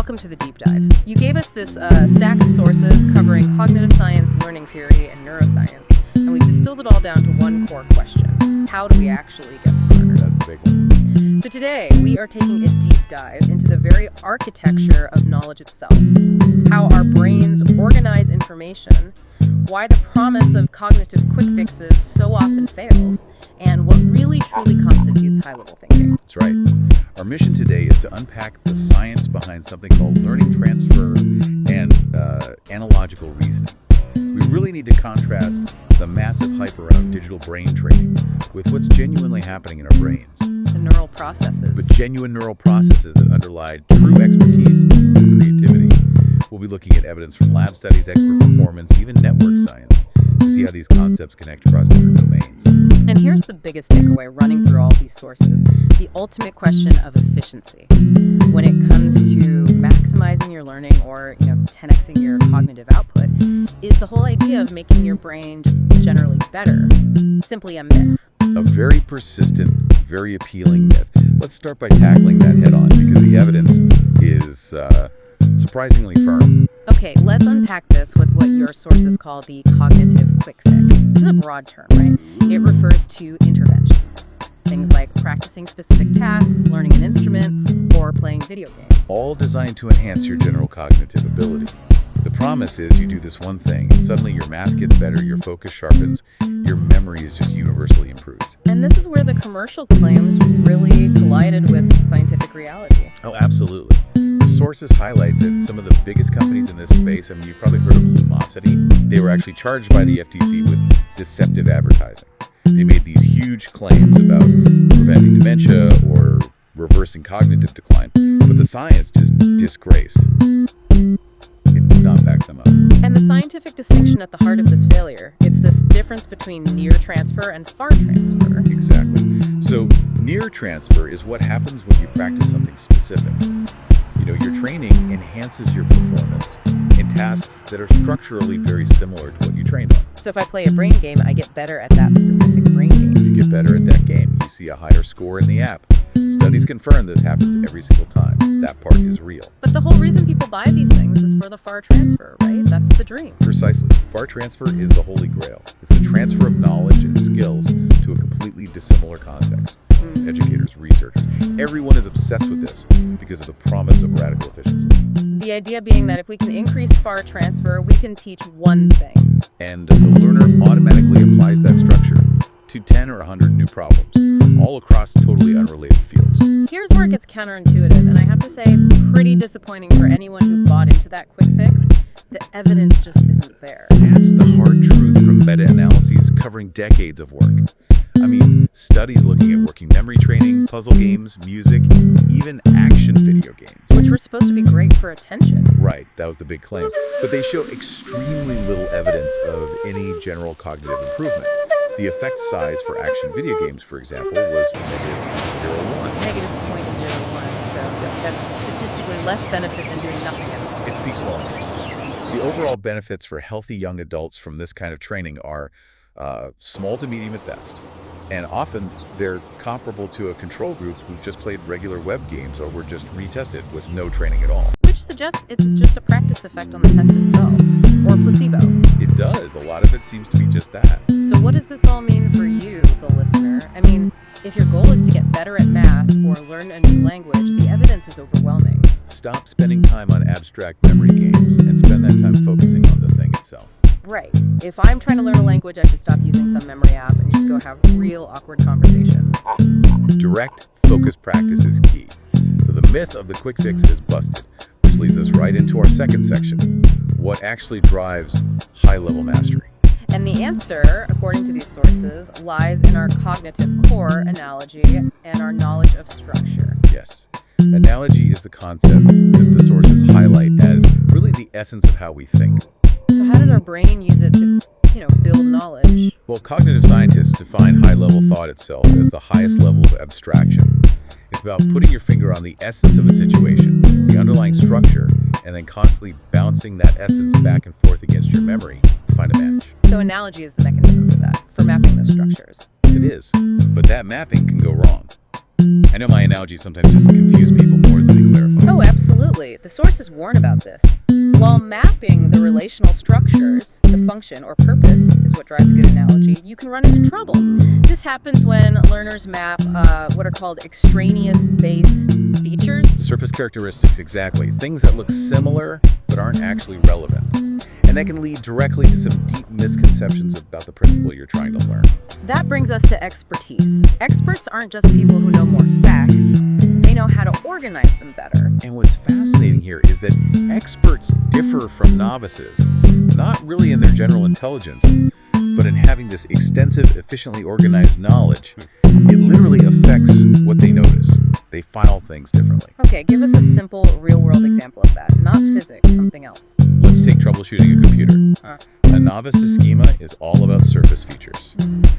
welcome to the deep dive. You gave us this stack of sources covering cognitive science, learning theory, and neuroscience, and we've distilled it all down to one core question. How do we actually get smarter? That's the big one. So today, we are taking a deep dive into the very architecture of knowledge itself, how our brains organize information, why the promise of cognitive quick fixes so often fails, and what really truly constitutes high-level thinking. That's right. Our mission today is to unpack the science behind something called learning transfer and analogical reasoning. We really need to contrast the massive hype around digital brain training with what's genuinely happening in our brains. The neural processes. But genuine neural processes that underlie true expertise and creativity. We'll be looking at evidence from lab studies, expert performance, even network science, to see how these concepts connect across different domains. And here's the biggest takeaway running through all these sources, the ultimate question of efficiency. When it comes to maximizing your learning or, 10xing your cognitive output, is the whole idea of making your brain just generally better simply a myth? A very persistent, very appealing myth. Let's start by tackling that head on because the evidence is surprisingly firm. Okay, let's unpack this with what your sources call the cognitive quick fix. This is a broad term, right? It refers to interventions. Things like practicing specific tasks, learning an instrument, or playing video games. All designed to enhance your general cognitive ability. The promise is you do this one thing, and suddenly your math gets better, your focus sharpens, your memory is just universally improved. And this is where the commercial claims really collided with scientific reality. Oh, absolutely. The sources highlight that some of the biggest companies in this space, you've probably heard of Lumosity, they were actually charged by the FTC with deceptive advertising. They made these huge claims about preventing dementia or reversing cognitive decline, but the science just disgraced. It did not back them up. And the scientific distinction at the heart of this failure, it's this difference between near transfer and far transfer. Exactly. So near transfer is what happens when you practice something specific. Your training enhances your performance in tasks that are structurally very similar to what you trained on. So if I play a brain game, I get better at that specific brain game. You get better at that game. You see a higher score in the app. Studies confirm this happens every single time. That part is real. But the whole reason people buy these things is for the far transfer, right? That's the dream. Precisely. Far transfer is the holy grail. It's the transfer of knowledge and skills to a completely dissimilar context. Educators, researchers, everyone is obsessed with this because of the promise of radical efficiency. The idea being that if we can increase far transfer, we can teach one thing. And the learner automatically applies that structure to 10 or 100 new problems, all across totally unrelated fields. Here's where it gets counterintuitive, and I have to say, pretty disappointing for anyone who bought into that quick fix. The evidence just isn't there. That's the hard truth from meta-analyses covering decades of work. Studies looking at working memory training, puzzle games, music, even action video games. Which were supposed to be great for attention. Right, that was the big claim. But they showed extremely little evidence of any general cognitive improvement. The effect size for action video games, for example, was -0.01. -0.01, so that's statistically less benefit than doing nothing at all. It speaks volumes. The overall benefits for healthy young adults from this kind of training are small to medium at best. And often they're comparable to a control group who just played regular web games or were just retested with no training at all. Which suggests it's just a practice effect on the test itself, or placebo. It does. A lot of it seems to be just that. So what does this all mean for you, the listener? If your goal is to get better at math or learn a new language, the evidence is overwhelming. Stop spending time on abstract memory games and spend that time focusing on the thing itself. Right. If I'm trying to learn a language, I should stop using some memory app and just go have real awkward conversations. Direct, focused practice is key. So the myth of the quick fix is busted, which leads us right into our second section. What actually drives high-level mastery? And the answer, according to these sources, lies in our cognitive core analogy and our knowledge of structure. Yes. Analogy is the concept that the sources highlight as really the essence of how we think. So how does our brain use it to, build knowledge? Well, cognitive scientists define high-level thought itself as the highest level of abstraction. It's about putting your finger on the essence of a situation, the underlying structure, and then constantly bouncing that essence back and forth against your memory to find a match. So analogy is the mechanism for that, for mapping those structures. It is, but that mapping can go wrong. I know my analogies sometimes just confuse people more than they clarify. Oh, absolutely. The sources warn about this. While mapping the relational structures, the function or purpose is what drives a good analogy, you can run into trouble. This happens when learners map what are called extraneous base features. Surface characteristics, exactly. Things that look similar but aren't actually relevant. And that can lead directly to some deep misconceptions about the principle you're trying to learn. That brings us to expertise. Experts aren't just people who know more facts. They know how to organize them better. And what's fascinating here is that experts differ from novices, not really in their general intelligence, but in having this extensive, efficiently organized knowledge. It literally affects what they notice. They file things differently. Okay, give us a simple, real-world example of that. Not physics, something else. Let's take troubleshooting a computer. A novice's schema is all about surface features.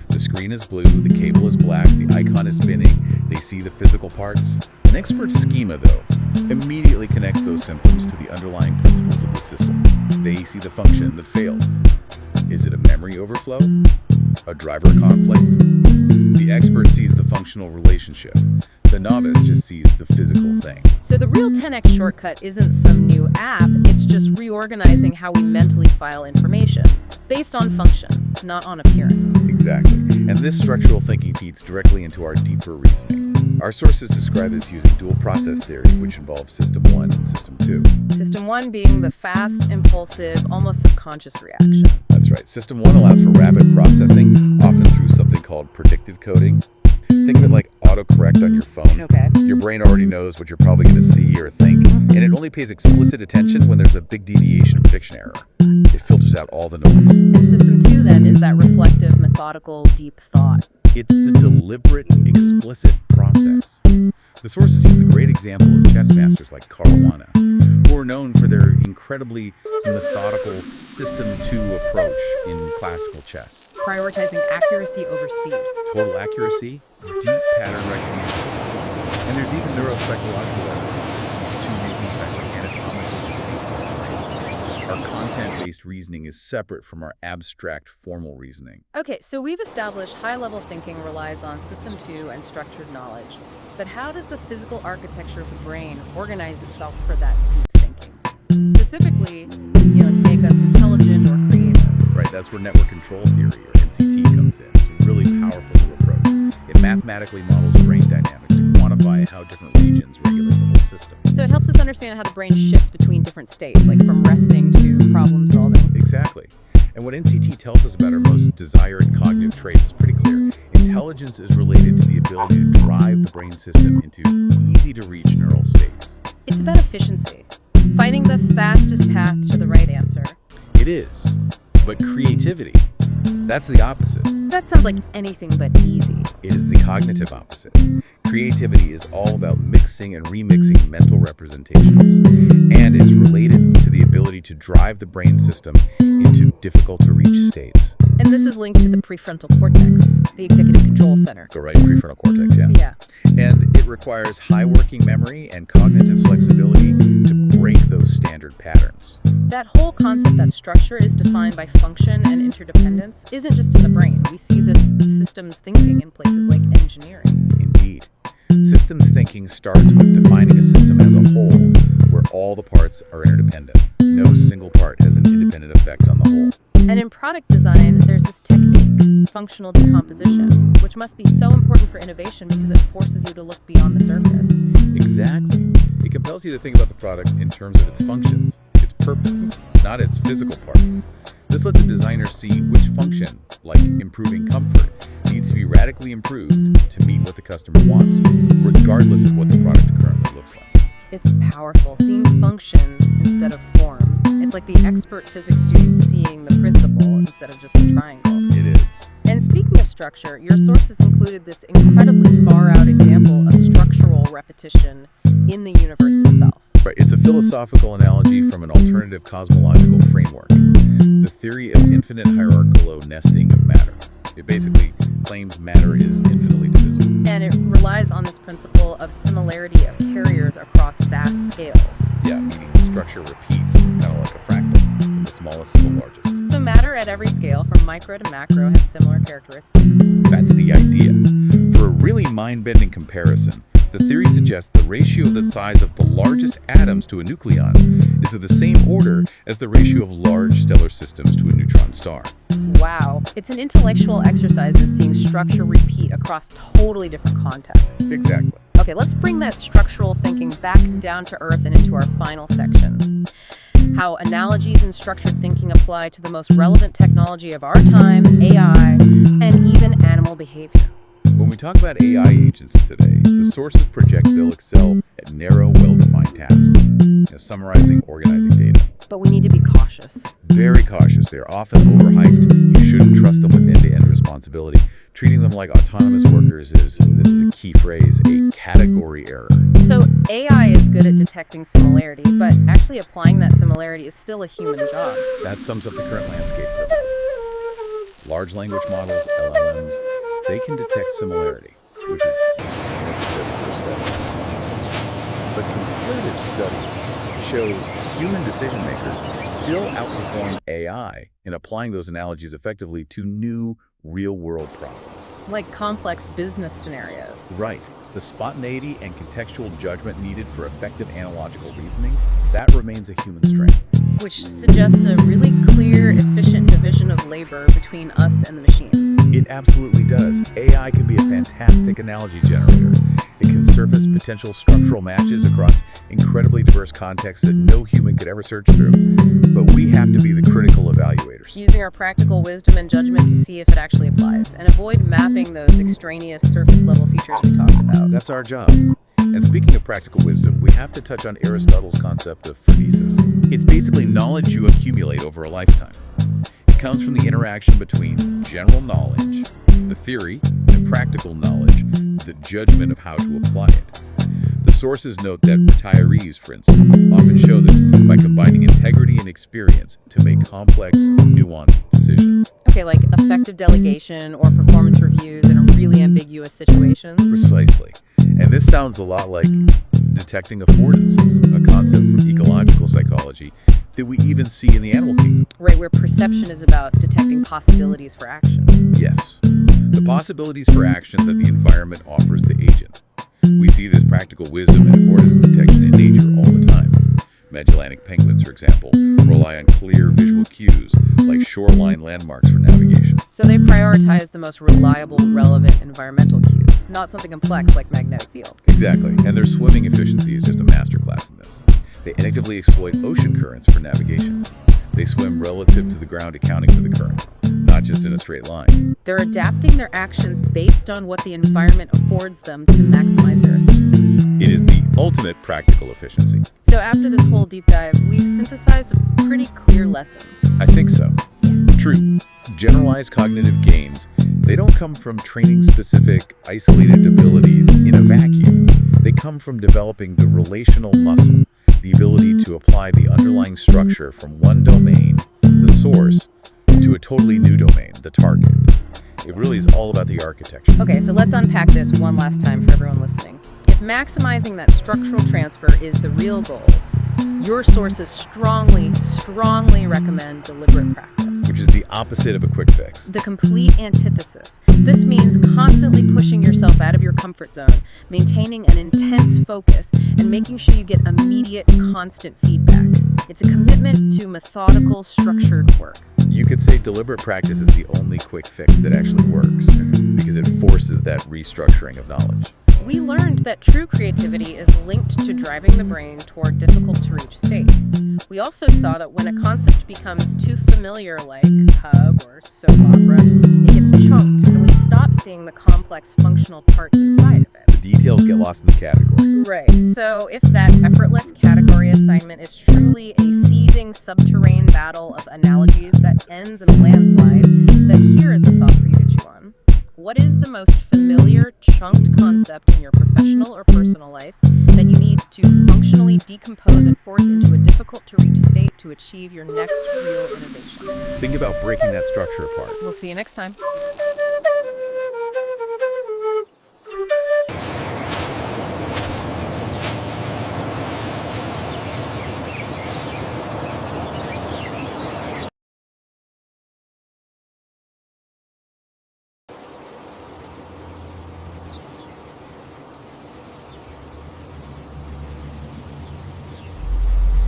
The screen is blue, the cable is black, the icon is spinning, they see the physical parts. An expert's schema, though, immediately connects those symptoms to the underlying principles of the system. They see the function that failed. Is it a memory overflow? A driver conflict? The expert sees the functional relationship. The novice just sees the physical thing. So the real 10x shortcut isn't some new app, it's just reorganizing how we mentally file information, based on function, not on appearance. Exactly. And this structural thinking feeds directly into our deeper reasoning. Our sources describe this using dual process theory, which involves System 1 and System 2. System 1 being the fast, impulsive, almost subconscious reaction. That's right. System 1 allows for rapid processing, often through something called predictive coding. Think of it like autocorrect on your phone. Okay. Your brain already knows what you're probably going to see or think, and it only pays explicit attention when there's a big deviation or prediction error. It filters out all the noise. And System 2 then is that reflective, methodical, deep thought. It's the deliberate, explicit process. The sources use the great example of chess masters like Caruana, who are known for their incredibly methodical System 2 approach in classical chess. Prioritizing accuracy over speed. Total accuracy, deep pattern recognition, and there's even neuropsychological evidence that these two reasons are anatomically distinct. Our content-based reasoning is separate from our abstract formal reasoning. Okay, so we've established high-level thinking relies on System 2 and structured knowledge. But how does the physical architecture of the brain organize itself for that deep thinking? Specifically, to make us intelligent or creative. Right, that's where network control theory, or NCT, comes in. It's a really powerful new approach. It mathematically models brain dynamics to quantify how different regions regulate the whole system. So it helps us understand how the brain shifts between different states, like from resting to problem solving. Exactly. And what NCT tells us about our most desired cognitive traits is pretty clear. Intelligence is related to the ability to drive the brain system into easy-to-reach neural states. It's about efficiency, finding the fastest path to the right answer. It is. But creativity, that's the opposite. That sounds like anything but easy. It is the cognitive opposite. Creativity is all about mixing and remixing mental representations. And it's related to the ability to drive the brain system into difficult-to-reach states. And this is linked to the prefrontal cortex, the executive control center. Go right, prefrontal cortex, yeah. Yeah. And it requires high working memory and cognitive flexibility to break those standard patterns. That whole concept that structure is defined by function and interdependence isn't just in the brain. We see this systems thinking in places like engineering. Indeed. Systems thinking starts with defining a system as a whole, where all the parts are interdependent. No single part has an independent effect on the whole. And in product design, there's this technique, functional decomposition, which must be so important for innovation because it forces you to look beyond the surface. Exactly. It compels you to think about the product in terms of its functions, its purpose, not its physical parts. This lets a designer see which function, like improving comfort, needs to be radically improved to meet what the customer wants, regardless of what the product currently looks like. It's powerful, seeing function instead of form. It's like the expert physics student seeing the principle instead of just the triangle. It is. And speaking of structure, your sources included this incredibly far-out example of structural repetition in the universe itself. Right, it's a philosophical analogy from an alternative cosmological framework, the theory of infinite hierarchical nesting of matter. It basically claims matter is infinitely divisible. And it relies on this principle of similarity of carriers across vast scales. Yeah, meaning the structure repeats, kind of like a fractal, from the smallest to the largest. So matter at every scale, from micro to macro, has similar characteristics. That's the idea. For For a really mind-bending comparison, the theory suggests the ratio of the size of the largest atoms to a nucleon is of the same order as the ratio of large stellar systems to a neutron star. Wow. It's an intellectual exercise in seeing structure repeat across totally different contexts. Exactly. Okay, let's bring that structural thinking back down to earth and into our final section. How analogies and structured thinking apply to the most relevant technology of our time, AI, and even animal behavior. When we talk about AI agents today, the sources project they'll excel at narrow, well-defined tasks, summarizing, organizing data. But we need to be cautious. Very cautious. They are often overhyped. You shouldn't trust them with end-to-end responsibility. Treating them like autonomous workers is, and this is a key phrase, a category error. So AI is good at detecting similarity, but actually applying that similarity is still a human job. That sums up the current landscape perfectly. Large language models, LLMs, they can detect similarity, which is necessary for studies. But comparative studies show human decision makers still outperform AI in applying those analogies effectively to new, real-world problems. Like complex business scenarios. Right. The spontaneity and contextual judgment needed for effective analogical reasoning, that remains a human strength. Which suggests a really clear, efficient division of labor between us and the machines. It absolutely does. AI can be a fantastic analogy generator. It can surface potential structural matches across incredibly diverse contexts that no human could ever search through. But we have to be the critical evaluators. Using our practical wisdom and judgment to see if it actually applies, and avoid mapping those extraneous surface-level features we talked about. That's our job. And speaking of practical wisdom, we have to touch on Aristotle's concept of phronesis. It's basically knowledge you accumulate over a lifetime. It comes from the interaction between general knowledge, the theory, and practical knowledge, the judgment of how to apply it. The sources note that retirees, for instance, often show this by combining integrity and experience to make complex, nuanced decisions. Okay, like effective delegation or performance reviews in really ambiguous situations. Precisely. And this sounds a lot like detecting affordances, a concept from ecological psychology that we even see in the animal kingdom. Right, where perception is about detecting possibilities for action. Yes, the possibilities for action that the environment offers the agent. We see this practical wisdom and affordance detection in nature all the time. Magellanic penguins, for example, rely on clear visual cues like shoreline landmarks for navigation. So they prioritize the most reliable, relevant environmental cues, not something complex like magnetic fields. Exactly, and their swimming efficiency is just a masterclass in this. They actively exploit ocean currents for navigation. They swim relative to the ground, accounting for the current, not just in a straight line. They're adapting their actions based on what the environment affords them to maximize their efficiency. It is the ultimate practical efficiency. So after this whole deep dive, we've synthesized a pretty clear lesson. I think so. True. Generalized cognitive gains, they don't come from training specific, isolated abilities in a vacuum. They come from developing the relational muscle, the ability to apply the underlying structure from one domain, the source, to a totally new domain, the target. It really is all about the architecture. Okay, so let's unpack this one last time for everyone listening. If maximizing that structural transfer is the real goal, your sources strongly recommend deliberate practice. Which is the opposite of a quick fix. The complete antithesis. This means constantly pushing yourself out of your comfort zone, maintaining an intense focus, and making sure you get immediate, constant feedback. It's a commitment to methodical, structured work. You could say deliberate practice is the only quick fix that actually works, because it forces that restructuring of knowledge. We learned that true creativity is linked to driving the brain toward difficult-to-reach states. We also saw that when a concept becomes too familiar, like hub or soap opera, it gets chunked, and we stop seeing the complex functional parts inside of it. The details get lost in the category. Right. So if that effortless category assignment is truly a seething subterranean battle of analogies that ends in a landslide, then here is a thought for you to chew on. What is the most familiar, chunked concept in your professional or personal life that you need to functionally decompose and force into a difficult-to-reach state to achieve your next real innovation? Think about breaking that structure apart. We'll see you next time.